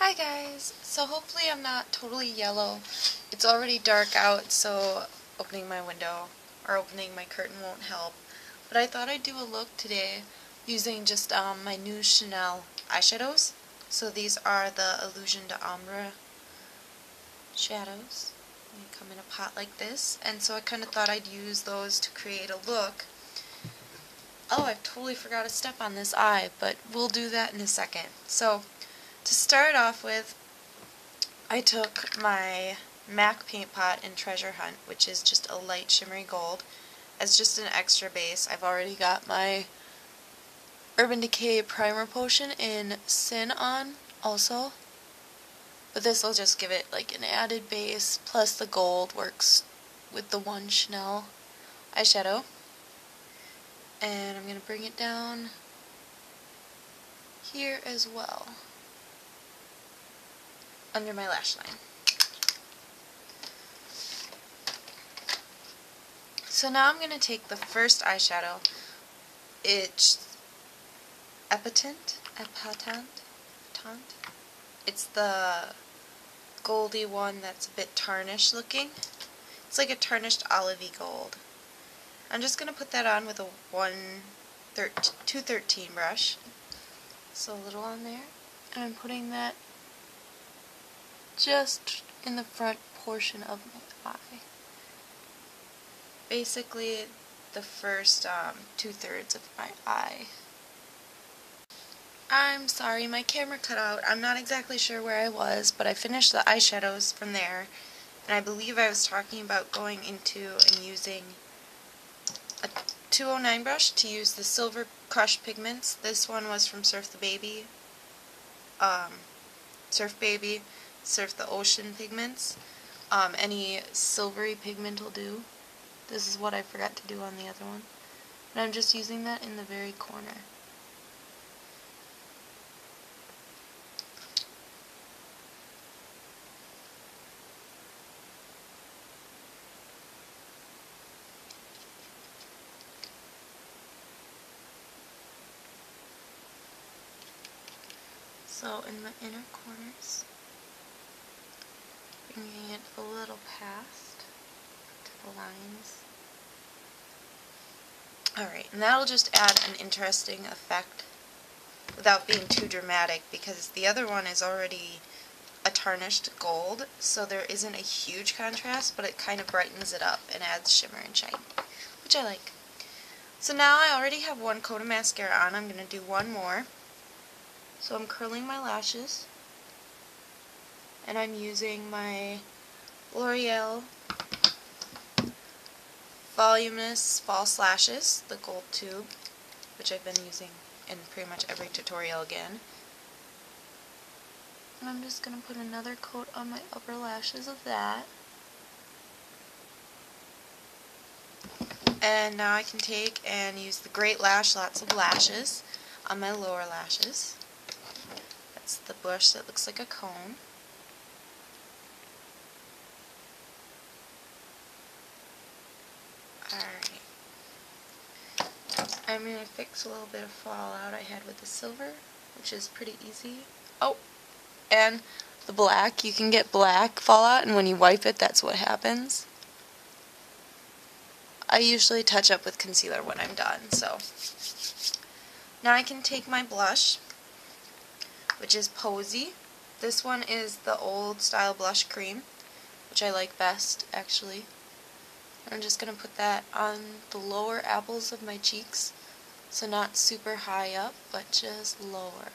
Hi guys! So hopefully I'm not totally yellow. It's already dark out, so opening my window or opening my curtain won't help. But I thought I'd do a look today using just my new Chanel eyeshadows. So these are the Illusion d'Ombre shadows. They come in a pot like this, and so I kind of thought I'd use those to create a look. Oh, I totally forgot to step on this eye, but we'll do that in a second. So to start off with, I took my MAC paint pot in Treasure Hunt, which is just a light shimmery gold, as just an extra base. I've already got my Urban Decay Primer Potion in Sin on also, but this will just give it like an added base, plus the gold works with the one Chanel eyeshadow. And I'm going to bring it down here as well, under my lash line. So now I'm going to take the first eyeshadow. It's Epatant. It's the goldy one that's a bit tarnished looking. It's like a tarnished olivey gold. I'm just going to put that on with a 213 brush. So a little on there. And I'm putting that just in the front portion of my eye. Basically the first 2/3 of my eye. I'm sorry, my camera cut out. I'm not exactly sure where I was, but I finished the eyeshadows from there, and I believe I was talking about going into and using a 209 brush to use the Silver Crush pigments. This one was from Surf the Ocean pigments. Any silvery pigment will do. This is what I forgot to do on the other one. And I'm just using that in the very corner. So in the inner corners, bringing it a little past to the lines. Alright, and that'll just add an interesting effect without being too dramatic, because the other one is already a tarnished gold, so there isn't a huge contrast, but it kind of brightens it up and adds shimmer and shine, which I like. So now I already have one coat of mascara on. I'm going to do one more. So I'm curling my lashes, and I'm using my L'Oreal Voluminous False Lashes, the gold tube, which I've been using in pretty much every tutorial again. And I'm just going to put another coat on my upper lashes of that. And now I can take and use the Great Lash Lots of Lashes on my lower lashes. That's the brush that looks like a cone. Alright. I'm going to fix a little bit of fallout I had with the silver, which is pretty easy. Oh, and the black. You can get black fallout, and when you wipe it, that's what happens. I usually touch up with concealer when I'm done, so. Now I can take my blush, which is Posy. This one is the old style blush cream, which I like best, actually. I'm just going to put that on the lower apples of my cheeks, so not super high up, but just lower.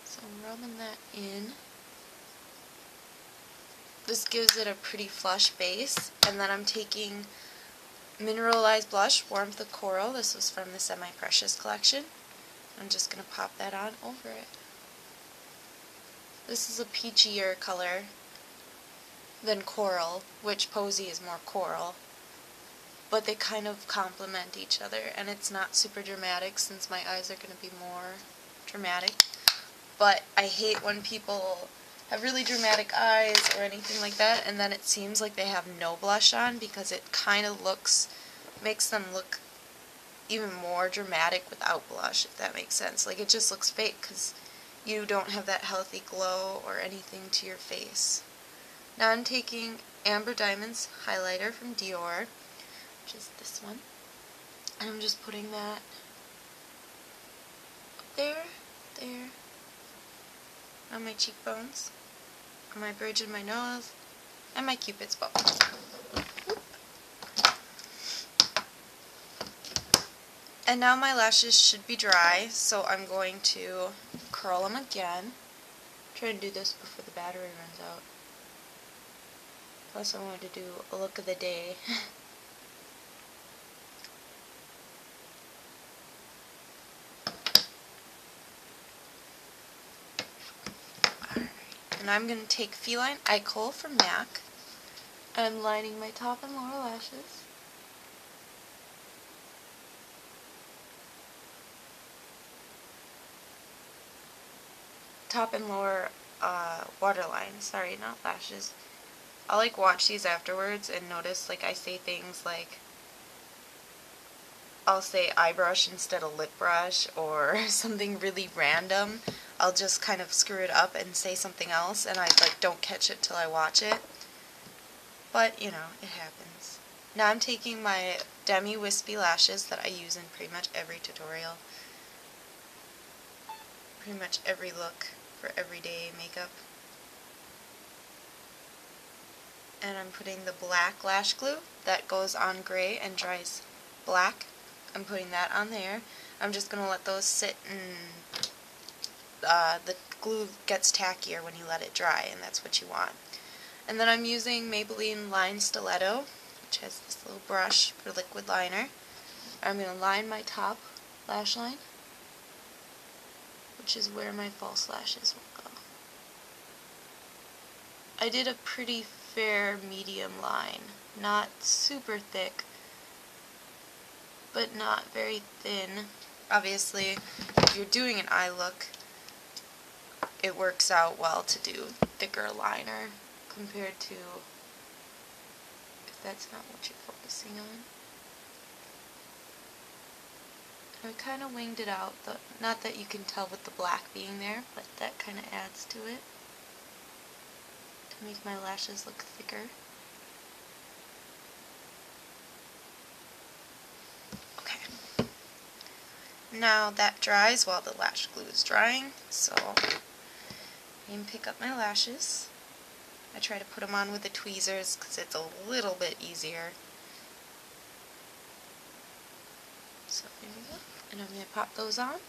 So I'm rubbing that in. This gives it a pretty flush base, and then I'm taking Mineralized Blush, Warmth of Coral. This was from the Semi Precious collection. I'm just going to pop that on over it. This is a peachier color than Coral, which Posy is more coral, but they kind of complement each other, and it's not super dramatic since my eyes are going to be more dramatic. But I hate when people have really dramatic eyes or anything like that, and then it seems like they have no blush on, because it kind of makes them look even more dramatic without blush, if that makes sense. Like, it just looks fake because you don't have that healthy glow or anything to your face. Now I'm taking Amber Diamonds highlighter from Dior, which is this one, and I'm just putting that there, on my cheekbones, on my bridge of my nose, and my cupid's bow. And now my lashes should be dry, so I'm going to curl them again. Try and do this before the battery runs out. Plus I wanted to do a look of the day. Alright, and I'm going to take Feline Icole from MAC. I'm lining my top and lower lashes. Top and lower waterline, sorry, not lashes. I'll like watch these afterwards and notice like I say things like, I'll say eye brush instead of lip brush or something really random. I'll just kind of screw it up and say something else and I like don't catch it till I watch it. But you know, it happens. Now I'm taking my Demi Wispy lashes that I use in pretty much every tutorial. Pretty much every look for everyday makeup. And I'm putting the black lash glue that goes on gray and dries black. I'm putting that on there. I'm just going to let those sit and the glue gets tackier when you let it dry, and that's what you want. And then I'm using Maybelline Line Stiletto, which has this little brush for liquid liner. I'm going to line my top lash line, which is where my false lashes will go. I did a pretty fair medium line, not super thick, but not very thin. Obviously, if you're doing an eye look, it works out well to do thicker liner compared to if that's not what you're focusing on. I kind of winged it out, not that you can tell with the black being there, but that kind of adds to it to make my lashes look thicker. Okay. Now that dries while the lash glue is drying, so I can pick up my lashes. I try to put them on with the tweezers because it's a little bit easier. So there we go. And I'm going to pop those on.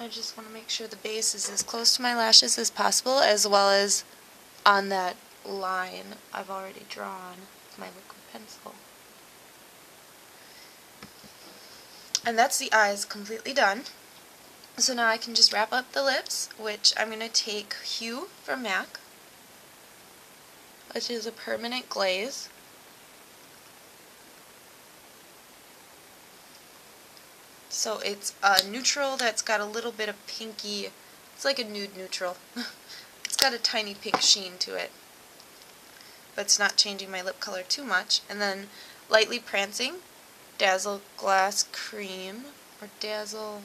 I just want to make sure the base is as close to my lashes as possible, as well as on that line I've already drawn with my liquid pencil. And that's the eyes completely done. So now I can just wrap up the lips, which I'm going to take Hue from MAC, which is a permanent glaze. So it's a neutral that's got a little bit of pinky, it's like a nude neutral. It's got a tiny pink sheen to it, but it's not changing my lip color too much. And then Lightly Prancing, Dazzle Glass Cream, or Dazzle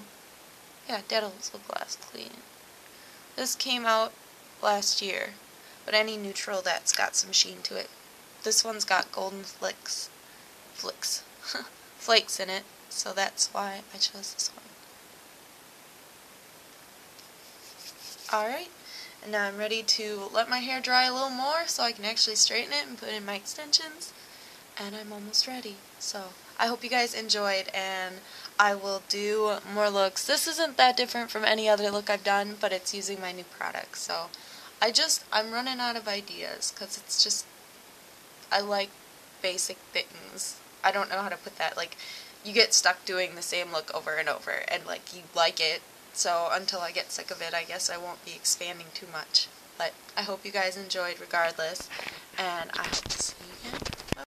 Glass Clean. This came out last year, but any neutral that's got some sheen to it. This one's got golden flakes in it, so that's why I chose this one. Alright, and now I'm ready to let my hair dry a little more so I can actually straighten it and put in my extensions, and I'm almost ready. So I hope you guys enjoyed, and I will do more looks. This isn't that different from any other look I've done, but it's using my new product. So I'm running out of ideas because it's just, I like basic things. I don't know how to put that. Like, you get stuck doing the same look over and over, and like you like it. So until I get sick of it, I guess I won't be expanding too much. But I hope you guys enjoyed regardless, and I hope to see you again.